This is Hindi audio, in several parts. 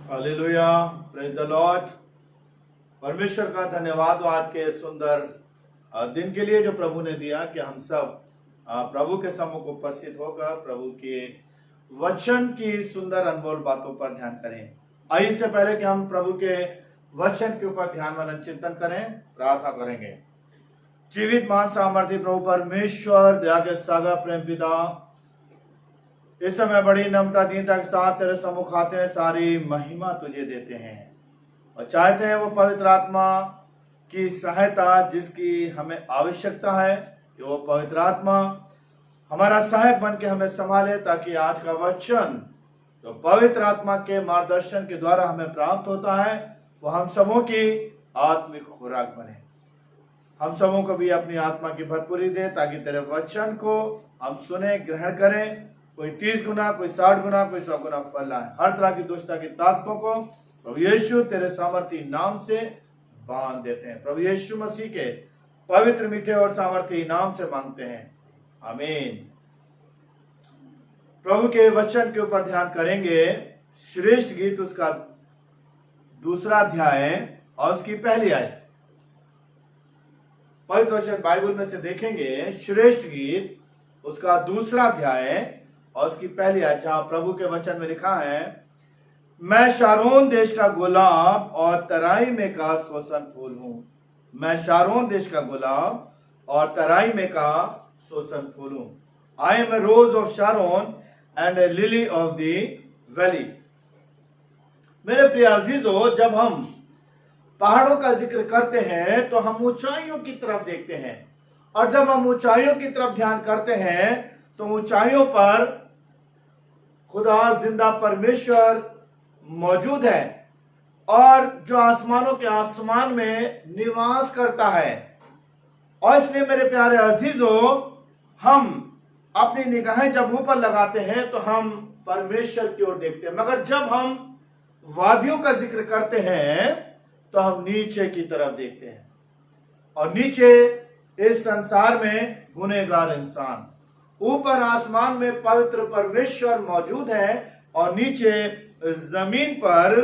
Hallelujah, praise the Lord. परमेश्वर का धन्यवाद हो आज के सुंदर दिन के लिए जो प्रभु ने दिया कि हम सब प्रभु के सम्मुख उपस्थित होकर प्रभु के वचन की सुंदर अनमोल बातों पर ध्यान करें। आइए इससे पहले कि हम प्रभु के वचन के ऊपर ध्यान मनन चिंतन करें, प्रार्थना करेंगे। जीवित मान सामर्थ्य प्रभु परमेश्वर, दया के सागर प्रेम पिता, इस समय बड़ी नम्रता दीनता के साथ तेरे सम्मुख आते हैं, सारी महिमा तुझे देते हैं और चाहते हैं वो पवित्र आत्मा की सहायता जिसकी हमें आवश्यकता है कि वो पवित्र आत्मा हमारा सहायक बन के हमें संभाले, ताकि आज का वचन तो पवित्र आत्मा के मार्गदर्शन के द्वारा हमें प्राप्त होता है वो हम सबों की आत्मिक खुराक बने। हम सबों को भी अपनी आत्मा की भरपूरी दे ताकि तेरे वचन को हम सुने, ग्रहण करें। कोई 30 गुना, कोई 60 गुना, कोई 100 गुना फल लाए। हर तरह की दुष्टता की ताकतों को प्रभु यीशु तेरे सामर्थी नाम से बांध देते हैं। प्रभु यीशु मसीह के पवित्र मीठे और सामर्थी नाम से मांगते हैं, आमीन। प्रभु के वचन के ऊपर ध्यान करेंगे। श्रेष्ठ गीत उसका 2 अध्याय और उसकी पहली आयत। पवित्र वचन बाइबल में से देखेंगे, श्रेष्ठ गीत उसका 2 अध्याय और उसकी पहली आयत, जहां प्रभु के वचन में लिखा है, मैं शारोन देश का गुलाब और तराई में का सोसन फूल हूं। मैं शारोन देश का गुलाब और तराई में का सोसन फूल हूं। I am a rose of Sharon and a lily of the valley. मेरे प्रिय अजीजों, जब हम पहाड़ों का जिक्र करते हैं तो हम ऊंचाइयों की तरफ देखते हैं, और जब हम ऊंचाइयों की तरफ ध्यान करते हैं तो ऊंचाइयों पर खुदा जिंदा परमेश्वर मौजूद है और जो आसमानों के आसमान में निवास करता है। और इसलिए मेरे प्यारे अजीजों, हम अपनी निगाहें जब ऊपर लगाते हैं तो हम परमेश्वर की ओर देखते हैं, मगर जब हम वादियों का जिक्र करते हैं तो हम नीचे की तरफ देखते हैं। और नीचे इस संसार में गुनहगार इंसान, ऊपर आसमान में पवित्र परमेश्वर मौजूद है और नीचे जमीन पर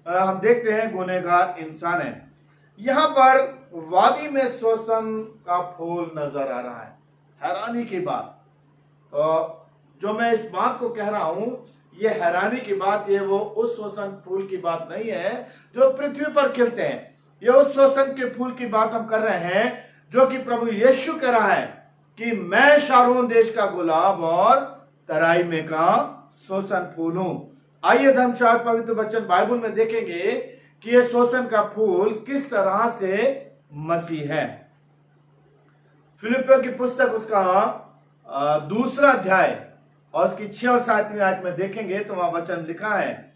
हम देखते हैं गुनहगार इंसान है। यहां पर वादी में सोसन का फूल नजर आ रहा है। हैरानी की बात, तो जो मैं इस बात को कह रहा हूं, ये हैरानी की बात, ये वो उस सोसन फूल की बात नहीं है जो पृथ्वी पर खिलते हैं। ये उस सोसन के फूल की बात हम कर रहे हैं जो कि प्रभु यीशु कह रहा है कि मैं शारोन देश का गुलाब और तराई में का सोसन फूल हूं। आइए धर्मशास्त्र पवित्र वचन बाइबल में देखेंगे कि यह सोसन का फूल किस तरह से मसीह है। फिलिपियों की पुस्तक उसका 2 अध्याय और उसकी 6 और 7वीं आयत में देखेंगे तो वहां वचन लिखा है,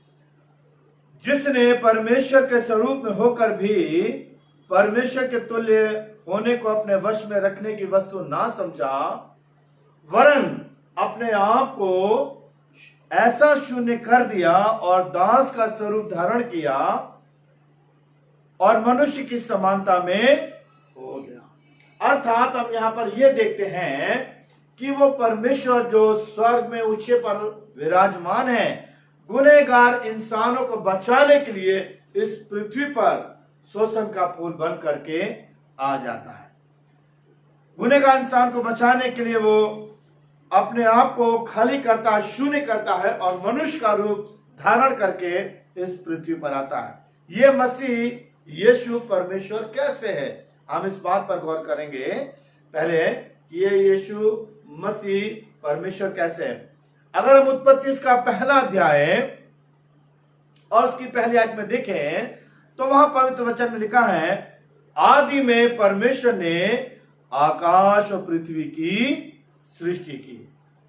जिसने परमेश्वर के स्वरूप में होकर भी परमेश्वर के तुल्य होने को अपने वश में रखने की वस्तु ना समझा, वरन अपने आप को ऐसा शून्य कर दिया और दास का स्वरूप धारण किया और मनुष्य की समानता में हो गया। अर्थात हम यहां पर यह देखते हैं कि वो परमेश्वर जो स्वर्ग में ऊंचे पर विराजमान है, गुनहगार इंसानों को बचाने के लिए इस पृथ्वी पर सोसन का फूल बन करके आ जाता है। गुनहगार इंसान को बचाने के लिए वो अपने आप को खाली करता है, शून्य करता है और मनुष्य का रूप धारण करके इस पृथ्वी पर आता है। ये मसीह यीशु परमेश्वर कैसे है, हम इस बात पर गौर करेंगे। पहले ये यीशु मसीह परमेश्वर कैसे है। अगर हम उत्पत्ति उसका 1 अध्याय और उसकी पहली आयत में देखें तो वहां पवित्र वचन में लिखा है, आदि में परमेश्वर ने आकाश और पृथ्वी की सृष्टि की।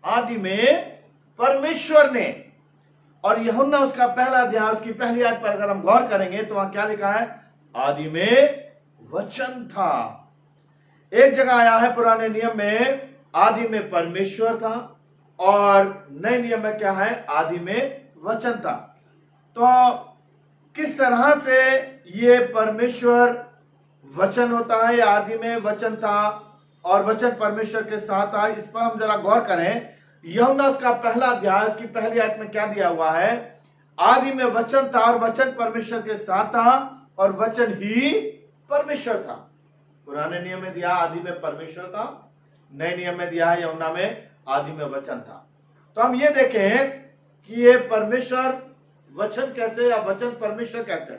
आदि में परमेश्वर ने, और यूहन्ना उसका 1 अध्याय उसकी पहली आयत पर अगर हम गौर करेंगे तो वहां क्या लिखा है, आदि में वचन था। एक जगह आया है पुराने नियम में आदि में परमेश्वर था और नए नियम में क्या है, आदि में वचन था। तो किस तरह से ये परमेश्वर वचन होता है, या आदि में वचन था और वचन परमेश्वर के साथ था, इस पर हम जरा गौर करें। यूहन्ना उसका 1 अध्याय उसकी पहली आयत में क्या दिया हुआ है, आदि में वचन था और वचन परमेश्वर के साथ था और वचन ही परमेश्वर था। पुराने नियम में दिया आदि में परमेश्वर था, नए नियम में दिया है यूहन्ना में आदि में वचन था। तो हम ये देखें कि ये परमेश्वर वचन कैसे या वचन परमेश्वर कैसे।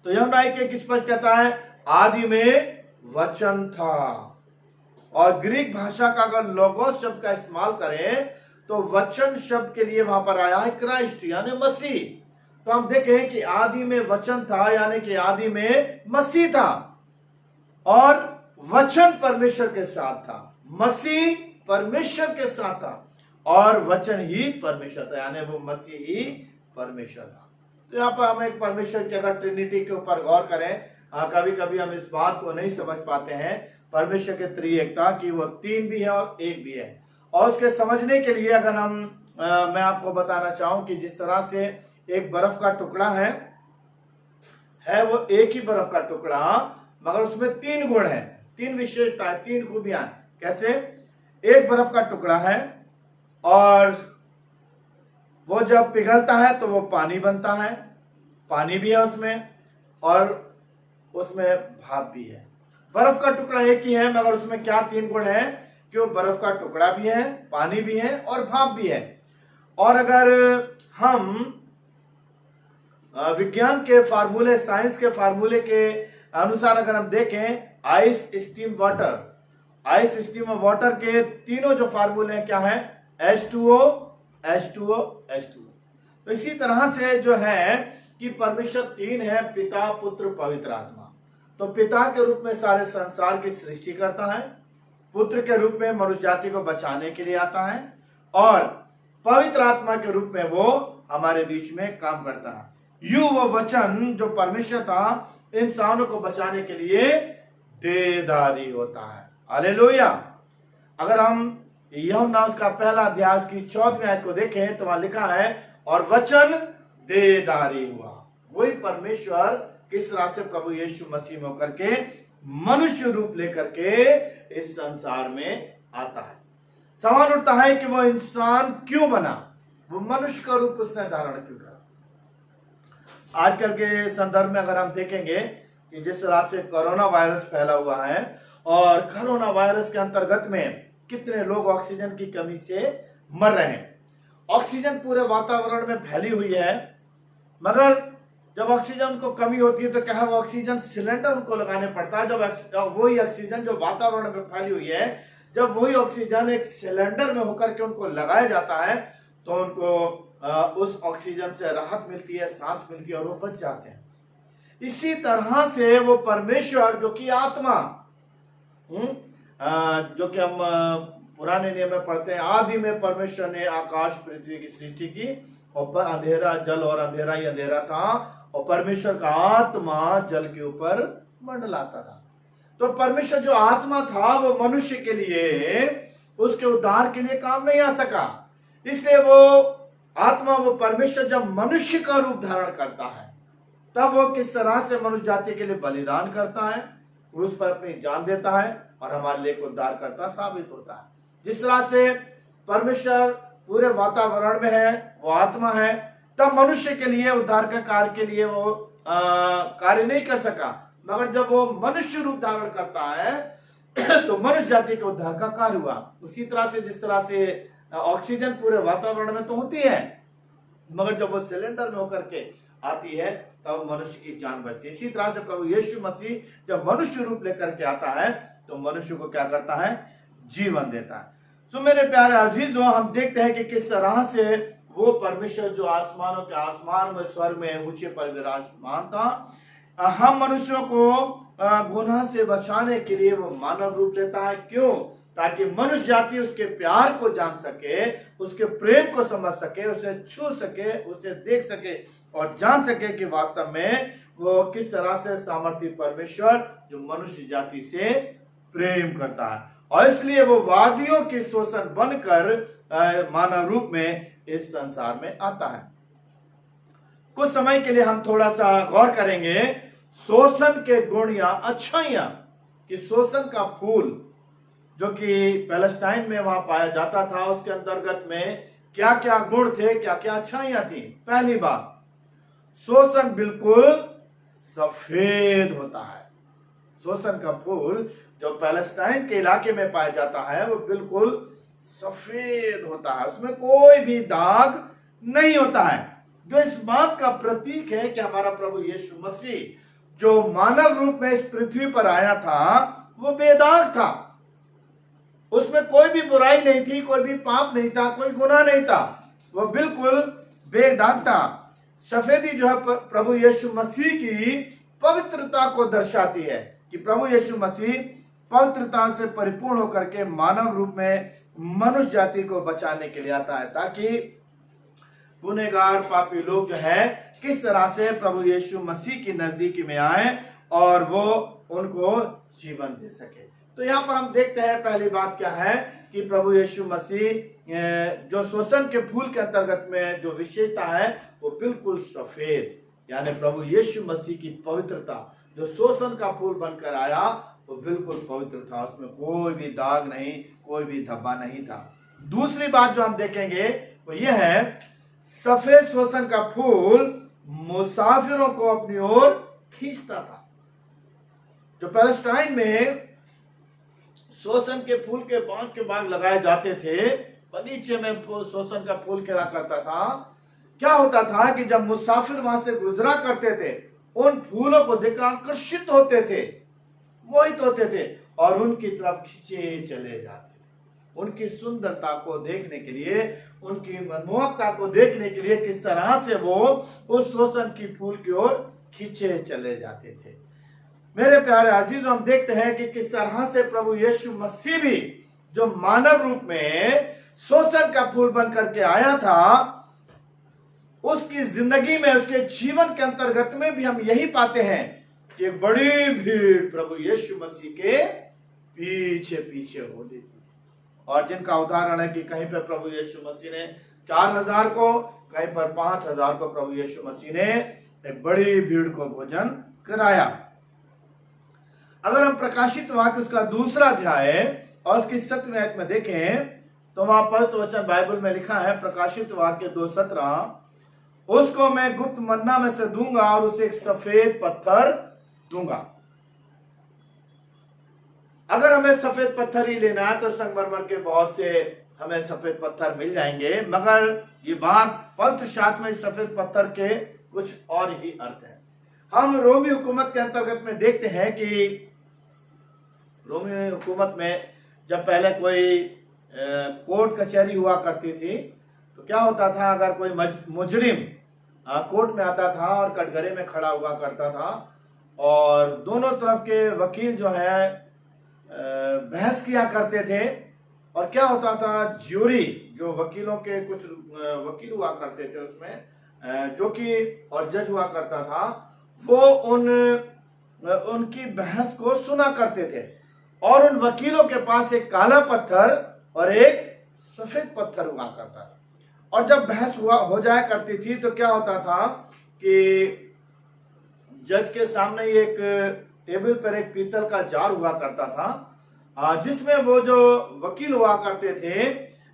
तो यूहन्ना 1:1 स्पष्ट कहता है आदि में वचन था। और ग्रीक भाषा का अगर लोगोस शब्द का इस्तेमाल करें तो वचन शब्द के लिए वहां पर आया है क्राइस्ट यानी मसीह। तो हम देखें कि आदि में वचन था यानी कि आदि में मसीह था और वचन परमेश्वर के साथ था, मसीह परमेश्वर के साथ था और वचन ही परमेश्वर था यानी वो मसीह ही परमेश्वर था। तो यहाँ पर हम एक परमेश्वर की अगर ट्रिनिटी के ऊपर गौर करें, कभी कभी हम इस बात को नहीं समझ पाते हैं परमेश्वर के त्रिएकता की वो तीन भी है और एक भी है। और उसके समझने के लिए अगर मैं आपको बताना चाहूं कि जिस तरह से एक बर्फ का टुकड़ा है वो एक ही बर्फ का टुकड़ा मगर उसमें तीन गुण है, तीन विशेषताएं, तीन खूबियां। कैसे? एक बर्फ का टुकड़ा है और वो जब पिघलता है तो वो पानी बनता है, पानी भी है उसमें और उसमें भाप भी है। बर्फ का टुकड़ा एक ही है मगर उसमें क्या तीन गुण है कि वो बर्फ का टुकड़ा भी है, पानी भी है और भाप भी है। और अगर हम विज्ञान के फार्मूले, साइंस के फार्मूले के अनुसार अगर हम देखें ice, steam, water, ice, steam और वाटर के तीनों जो फार्मूले हैं क्या है? H2O, H2O, H2O। तो इसी तरह से जो है कि परमेश्वर तीन है, पिता, पुत्र, पवित्र आत्मा। तो पिता के रूप में सारे संसार की सृष्टि करता है, पुत्र के रूप में मनुष्य जाति को बचाने के लिए आता है और पवित्र आत्मा के रूप में वो हमारे बीच में काम करता है। यूं वो वचन जो परमेश्वर था इंसानों को बचाने के लिए देहधारी होता है। हालेलुया। अगर हम यूहन्ना उसका पहला अध्याय की 14वीं आयत को देखें तो वहां लिखा है और वचन देहधारी हुआ। वही परमेश्वर किस तरह से प्रभु यीशु मसीह में होकर के मनुष्य रूप लेकर के इस संसार में आता है। सवाल उठता है कि वो इंसान क्यों बना, वो मनुष्य का रूप उसने धारण क्यों करा। आजकल के संदर्भ में अगर हम देखेंगे कि जिस तरह से कोरोना वायरस फैला हुआ है और कोरोना वायरस के अंतर्गत में कितने लोग ऑक्सीजन की कमी से मर रहे हैं। ऑक्सीजन पूरे वातावरण में फैली हुई है मगर जब ऑक्सीजन को कमी होती है तो क्या है, वो ऑक्सीजन सिलेंडर उनको लगाने पड़ता है। जब वही ऑक्सीजन जो वातावरण में फैली हुई है, जब वही ऑक्सीजन एक सिलेंडर में होकर के उनको लगाया जाता है तो उनको उस ऑक्सीजन से राहत मिलती है, सांस मिलती है और वो बच जाते हैं। इसी तरह से वो परमेश्वर जो कि आत्मा, जो कि हम पुराने नियम में पढ़ते हैं, आदि में परमेश्वर ने आकाश पृथ्वी की सृष्टि की और अंधेरा जल और अंधेरा ही अंधेरा था और परमेश्वर का आत्मा जल के ऊपर मंडलाता था। तो परमेश्वर जो आत्मा था वो मनुष्य के लिए, उसके उद्धार के लिए काम नहीं आ सका। इसलिए वो आत्मा, वो परमेश्वर जब मनुष्य का रूप धारण करता है तब वो किस तरह से मनुष्य जाति के लिए बलिदान करता है, उस पर अपनी जान देता है और हमारे लिए उद्धार करता साबित होता है। जिस तरह से परमेश्वर पूरे वातावरण में है, वो आत्मा है, तब मनुष्य के लिए उद्धार का कार्य के लिए वो कार्य नहीं कर सका मगर जब वो मनुष्य रूप धारण करता है तो मनुष्य जाति के उद्धार का कार्य हुआ। उसी तरह से जिस तरह से ऑक्सीजन पूरे वातावरण में तो होती है मगर जब वो सिलेंडर में होकर के आती है तब मनुष्य की जान बचती है। इसी तरह से प्रभु यीशु मसीह जब मनुष्य रूप लेकर के आता है तो मनुष्य को क्या करता है? जीवन देता है। तो मेरे प्यारे अजीजों, हम देखते हैं कि किस तरह से वो परमेश्वर जो आसमानों के आसमान में स्वर्ग में ऊंचे पर विराजमान था, हम मनुष्यों को गुनाह से बचाने के लिए वो मानव रूप लेता है। क्यों? ताकि मनुष्य जाति उसके प्यार को जान सके, उसके प्रेम को समझ सके, उसे छू सके, उसे देख सके और जान सके कि वास्तव में वो किस तरह से सामर्थी परमेश्वर जो मनुष्य जाति से प्रेम करता है। और इसलिए वो वादियों के शोषण बनकर मानव रूप में इस संसार में आता है। कुछ समय के लिए हम थोड़ा सा गौर करेंगे शोषण के गुण या अच्छाइयां, कि शोषण का फूल जो कि पैलेस्टाइन में वहां पाया जाता था, उसके अंतर्गत में क्या क्या गुण थे, क्या क्या अच्छाइयां थी। पहली बात, शोषण बिल्कुल सफेद होता है। शोषण का फूल जो पैलेस्टाइन के इलाके में पाया जाता है वो बिल्कुल सफेद होता है, उसमें कोई भी दाग नहीं होता है, जो इस बात का प्रतीक है कि हमारा प्रभु यीशु मसीह जो मानव रूप में इस पृथ्वी पर आया था वो बेदाग था। उसमें कोई भी बुराई नहीं थी, कोई भी पाप नहीं था, कोई गुनाह नहीं था, वो बिल्कुल बेदाग था। सफेदी जो है प्रभु यीशु मसीह की पवित्रता को दर्शाती है कि प्रभु यीशु मसीह पवित्रता से परिपूर्ण होकर के मानव रूप में मनुष्य जाति को बचाने के लिए आता है, ताकि गुनहगार पापी लोग जो है किस तरह से प्रभु यीशु मसीह की नजदीकी में आए और वो उनको जीवन दे सके। तो यहाँ पर हम देखते हैं पहली बात क्या है कि प्रभु यीशु मसीह जो शोषण के फूल के अंतर्गत में जो विशेषता है वो बिल्कुल सफेद, यानी प्रभु यीशु मसीह की पवित्रता जो शोषण का फूल बनकर आया वो बिल्कुल पवित्र था, उसमें कोई भी दाग नहीं, कोई भी धब्बा नहीं था। दूसरी बात जो हम देखेंगे वो ये है, सफेद शोषण का फूल मुसाफिरों को अपनी ओर खींचता था। जो पैलेस्टाइन में शोषण के फूल के बाग लगाए जाते थे, बगीचे में शोषण का फूल खिला करता था। क्या होता था कि जब मुसाफिर वहां से गुजरा करते थे, उन फूलों को देखकर आकर्षित होते थे, मोहित होते थे और उनकी तरफ खींचे चले जाते थे। उनकी सुंदरता को देखने के लिए, उनकी मनमोहकता को देखने के लिए किस तरह से वो उस शोषण की फूल की ओर खींचे चले जाते थे। मेरे प्यारे अजीजों, हम देखते हैं कि किस तरह से प्रभु यीशु मसीह भी जो मानव रूप में शोषण का फूल बन करके आया था, उसकी जिंदगी में, उसके जीवन के अंतर्गत में भी हम यही पाते हैं कि एक बड़ी भीड़ प्रभु यीशु मसीह के पीछे पीछे होती थी। और जिनका उदाहरण है कि कहीं पर प्रभु यीशु मसीह ने 4000 को, कहीं पर 5000 को प्रभु यीशु मसीह ने एक बड़ी भीड़ को भोजन कराया। अगर हम प्रकाशित वाक्य उसका 2 अध्याय और उसकी 7वें आयत में देखें तो वहां पवित्र वचन बाइबल में लिखा है, प्रकाशित वाक्य 2:17, उसको मैं गुप्त मन्ना में से दूंगा और उसे एक सफेद पत्थर दूंगा। अगर हमें सफेद पत्थर ही लेना है तो संगमरमर के बहुत से हमें सफेद पत्थर मिल जाएंगे, मगर ये बात पवित्र शास्त्र में सफेद पत्थर के कुछ और ही अर्थ है। हम रोमी हुकूमत के अंतर्गत में देखते हैं कि रोमी हुकूमत में जब पहले कोई कोर्ट कचहरी हुआ करती थी तो क्या होता था, अगर कोई मुजरिम कोर्ट में आता था और कटघरे में खड़ा हुआ करता था और दोनों तरफ के वकील जो है बहस किया करते थे, और क्या होता था, ज्यूरी जो वकीलों के कुछ वकील हुआ करते थे उसमें जो कि और जज हुआ करता था, वो उनकी बहस को सुना करते थे और उन वकीलों के पास एक काला पत्थर और एक सफेद पत्थर हुआ करता था। और जब बहस हो जाया करती थी तो क्या होता था कि जज के सामने एक टेबल पर एक पीतल का जार हुआ करता था, जिसमें वो जो वकील हुआ करते थे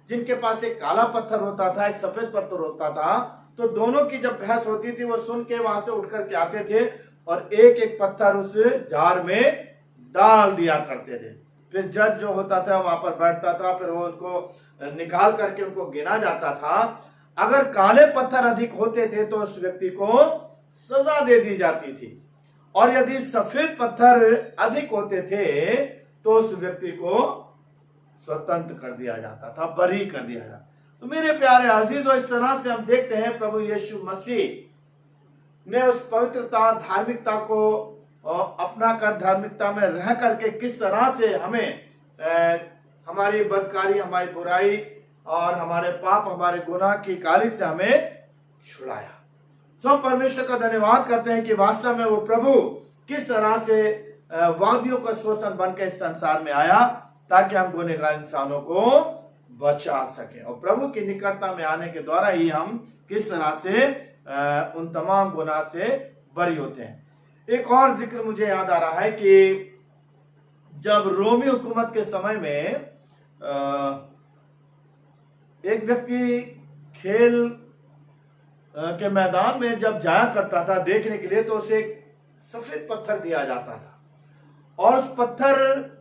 जिनके पास एक काला पत्थर होता था, एक सफेद पत्थर होता था, तो दोनों की जब बहस होती थी वो सुन के वहां से उठ करके आते थे और एक एक पत्थर उस जार में डाल दिया करते थे। फिर जज जो होता था वहां पर बैठता था, फिर वो उनको निकाल करके उनको गिना जाता था। अगर काले पत्थर अधिक होते थे तो उस व्यक्ति को सजा दे दी जाती थी, और यदि सफेद पत्थर अधिक होते थे तो उस व्यक्ति को स्वतंत्र कर दिया जाता था, बरी कर दिया जाता। तो मेरे प्यारे अजीजों, इस तरह से हम देखते हैं प्रभु यीशु मसीह ने उस पवित्रता, धार्मिकता को अपना कर, धार्मिकता में रह करके किस तरह से हमें हमारी बदकारी, हमारी बुराई और हमारे पाप, हमारे गुनाह की कालिक से हमें छुड़ाया। तो परमेश्वर का धन्यवाद करते हैं कि वास्तव में वो प्रभु किस तरह से वादियों का शोषण बनकर इस संसार में आया ताकि हम गुनहगार इंसानों को बचा सके, और प्रभु की निकटता में आने के द्वारा ही हम किस तरह से उन तमाम गुनाह से बरी होते हैं। एक और जिक्र मुझे याद आ रहा है कि जब रोमी हुकूमत के समय में एक व्यक्ति खेल के मैदान में जब जाया करता था देखने के लिए, तो उसे एक सफेद पत्थर दिया जाता था, और उस पत्थर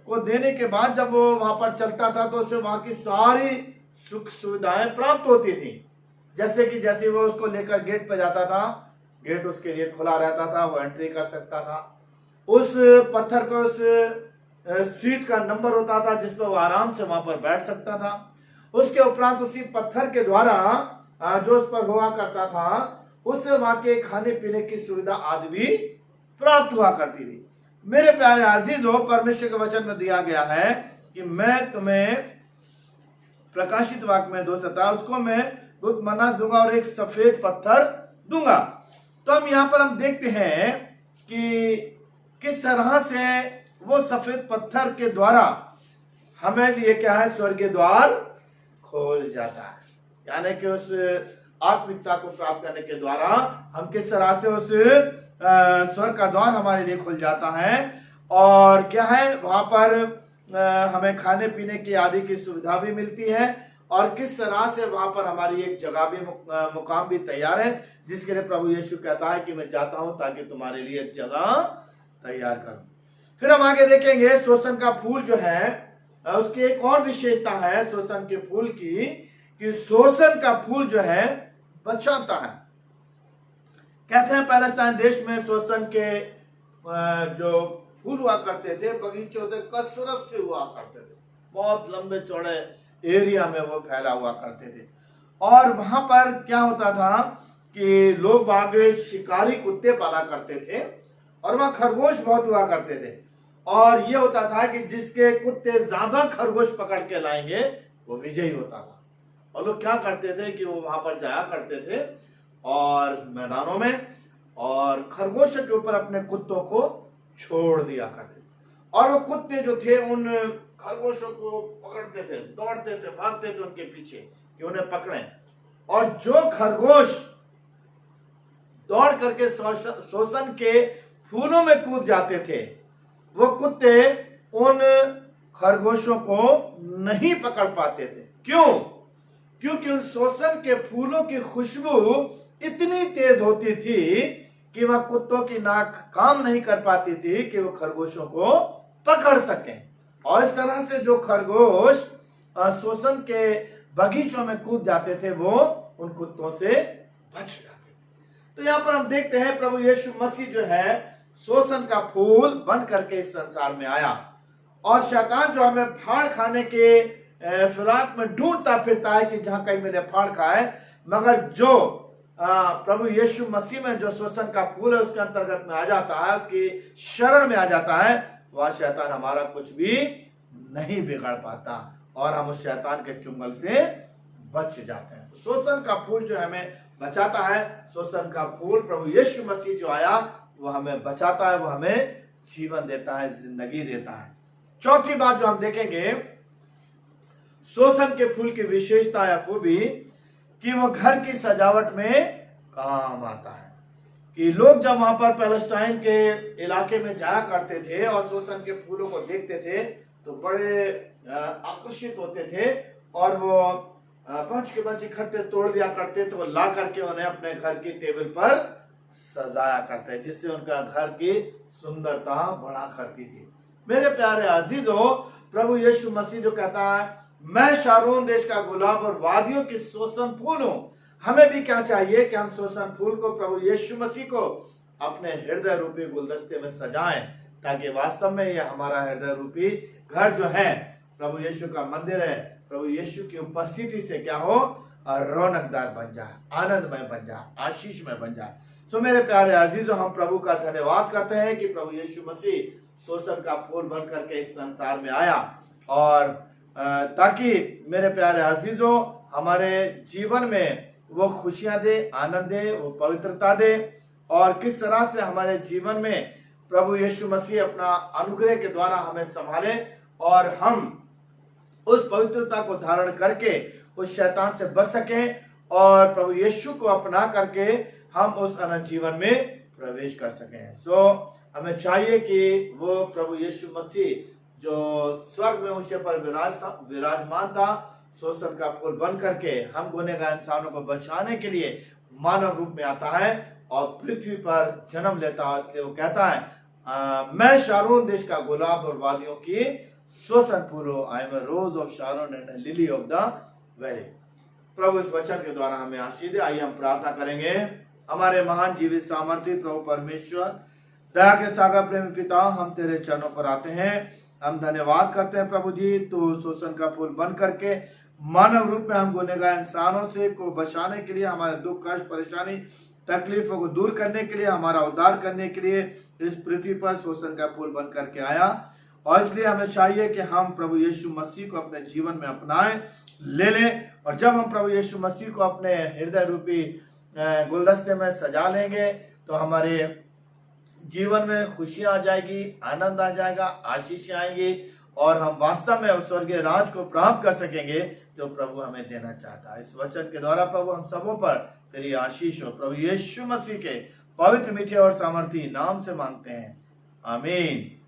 को देने के बाद जब वो वहां पर चलता था तो उसे वहां की सारी सुख सुविधाएं प्राप्त होती थी। जैसे कि जैसे वो उसको लेकर गेट पे जाता था, गेट उसके लिए खुला रहता था, वो एंट्री कर सकता था। उस पत्थर पे उस सीट का नंबर होता था जिस पर वो आराम से वहां पर बैठ सकता था। उसके उपरांत उसी पत्थर के द्वारा जो उस पर हुआ करता था, उससे वहां के खाने पीने की सुविधा आदि भी प्राप्त हुआ करती थी। मेरे प्यारे अजीजों, परमेश्वर के वचन में दिया गया है कि मैं तुम्हें प्रकाशित वाक्य में 2:17 उसको मैं दूध मन्ना दूंगा और एक सफेद पत्थर दूंगा। तो हम यहां पर हम देखते हैं कि किस तरह से वो सफेद पत्थर के द्वारा हमें लिए क्या है, स्वर्गीय द्वार खोल जाता है। यानी कि उस आत्मिकता को प्राप्त करने के द्वारा हम किस तरह से उस स्वर्ग का द्वार हमारे लिए खुल जाता है, और क्या है वहां पर हमें खाने पीने की आदि की सुविधा भी मिलती है, और किस तरह से वहां पर हमारी एक जगह भी मुकाम भी तैयार है, जिसके लिए प्रभु यीशु कहता है कि मैं जाता हूं ताकि तुम्हारे लिए एक जगह तैयार करूं। फिर हम आगे देखेंगे सोसन का फूल जो है उसकी एक और विशेषता है सोसन के फूल की, कि सोसन का फूल जो है बचाता है। कहते हैं पैलेस्टाइन देश में सोसन के जो फूल हुआ करते थे, बगीचे होते कसरत से हुआ करते थे, बहुत लंबे चौड़े एरिया में वो फैला हुआ करते थे। और वहां पर क्या होता था कि लोग बाग शिकारी कुत्ते पाला करते थे, और वहां खरगोश बहुत हुआ करते थे, और ये होता था कि जिसके कुत्ते ज्यादा खरगोश पकड़ के लाएंगे वो विजयी होता था। और लोग क्या करते थे कि वो वहां पर जाया करते थे और मैदानों में, और खरगोशों के ऊपर अपने कुत्तों को छोड़ दिया करते थे, और वो कुत्ते जो थे उन खरगोशों को पकड़ते थे, दौड़ते थे, भागते थे उनके पीछे कि उन्हें पकड़ें। और जो खरगोश दौड़ करके सोसन के फूलों में कूद जाते थे, वो कुत्ते उन खरगोशों को नहीं पकड़ पाते थे। क्यों? क्योंकि उन सोसन के फूलों की खुशबू इतनी तेज होती थी कि वह कुत्तों की नाक काम नहीं कर पाती थी कि वो खरगोशों को पकड़ सकें। और इस तरह से जो खरगोश सोसन के बगीचों में कूद जाते थे वो उन कुत्तों से बच जाते। तो यहां पर हम देखते हैं प्रभु यीशु मसीह जो है सोसन का फूल बन करके इस संसार में आया, और शैतान जो हमें फाड़ खाने के फिराक में ढूंढता फिरता है कि जहां कहीं मिले फाड़ खाए, मगर जो प्रभु यीशु मसीह में जो सोसन का फूल है उसके अंतर्गत में आ जाता है, उसकी शरण में आ जाता है, वह शैतान हमारा कुछ भी नहीं बिगाड़ पाता, और हम उस शैतान के चुंगल से बच जाते हैं। सोसन का फूल जो हमें बचाता है, सोसन का फूल प्रभु यीशु मसीह जो आया वो हमें बचाता है, वो हमें जीवन देता है, जिंदगी देता है। चौथी बात जो हम देखेंगे सोसन के फूल की विशेषता या खूबी, कि वो घर की सजावट में काम आता है। कि लोग जब वहां पर पैलेस्टाइन के इलाके में जाया करते थे और सोसन के फूलों को देखते थे तो बड़े आकर्षित होते थे, और वो बंच के बंच इकट्ठे तोड़ दिया करते, तो ला करके उन्हें अपने घर की टेबल पर सजाया करते, जिससे उनका घर की सुंदरता बढ़ा करती थी। मेरे प्यारे अजीजों, प्रभु यीशु मसीह जो कहता है मैं शारोन देश का गुलाब और वादियों की सोसन फूल हूं, हमें भी क्या चाहिए कि हम सोसन फूल को, प्रभु यीशु मसीह को अपने हृदय रूपी गुलदस्ते में सजाएं, ताकि वास्तव में यह हमारा हृदय रूपी घर जो है प्रभु यीशु का मंदिर है, प्रभु यीशु की उपस्थिति से क्या हो, रौनकदार बन जाए, आनंदमय बन जाए, आशीषमय बन जाए। सो मेरे प्यारे अजीजों, हम प्रभु का धन्यवाद करते हैं कि प्रभु यीशु मसीह सोसन का फूल बन करके इस संसार में आया, और ताकि मेरे प्यारे अजीजों हमारे जीवन में वो खुशियां दे, आनंद दे, वो पवित्रता दे, और किस तरह से हमारे जीवन में प्रभु यीशु मसीह अपना अनुग्रह के द्वारा हमें संभाले, और हम उस पवित्रता को धारण करके उस शैतान से बच सकें, और प्रभु यीशु को अपना करके हम उस अनंत जीवन में प्रवेश कर सकें। सो हमें चाहिए कि वो प्रभु यीशु मसीह जो स्वर्ग में ऊंचे पर विराजमान था, शोषण का फूल बन करके हम गुनहगार इंसानों को बचाने के लिए मानव रूप में आता है और पृथ्वी पर जन्म लेता है। इसलिए वो कहता है मैं शारोन देश का गुलाब और वादियों की शोषण फूल हूं। I am rose of Sharon and lily of the valley. प्रभु इस वचन के द्वारा हमें आशीष दे। आइए हम प्रार्थना करेंगे। हमारे महान जीवित सामर्थी प्रभु परमेश्वर, दया के सागर प्रेम पिता, हम तेरे चरणों पर आते हैं। हम धन्यवाद करते हैं प्रभु जी, तू शोषण का फूल बन करके मानव रूप में हम गुनहगार इंसानों से को बचाने के लिए, हमारे दुख कष्ट परेशानी तकलीफों को दूर करने के लिए, हमारा उद्धार करने के लिए इस पृथ्वी पर शोषण का फूल बन करके आया। और इसलिए हमें चाहिए कि हम प्रभु यीशु मसीह को अपने जीवन में अपनाएं, ले लें। और जब हम प्रभु यीशु मसीह को अपने हृदय रूपी गुलदस्ते में सजा लेंगे तो हमारे जीवन में खुशियां आ जाएगी, आनंद आ जाएगा, आशीष आएंगी और हम वास्तव में उस स्वर्गीय राज को प्राप्त कर सकेंगे जो प्रभु हमें देना चाहता है। इस वचन के द्वारा प्रभु हम सबों पर तेरी आशीष हो। प्रभु यीशु मसीह के पवित्र मीठे और सामर्थी नाम से मांगते हैं, आमीन।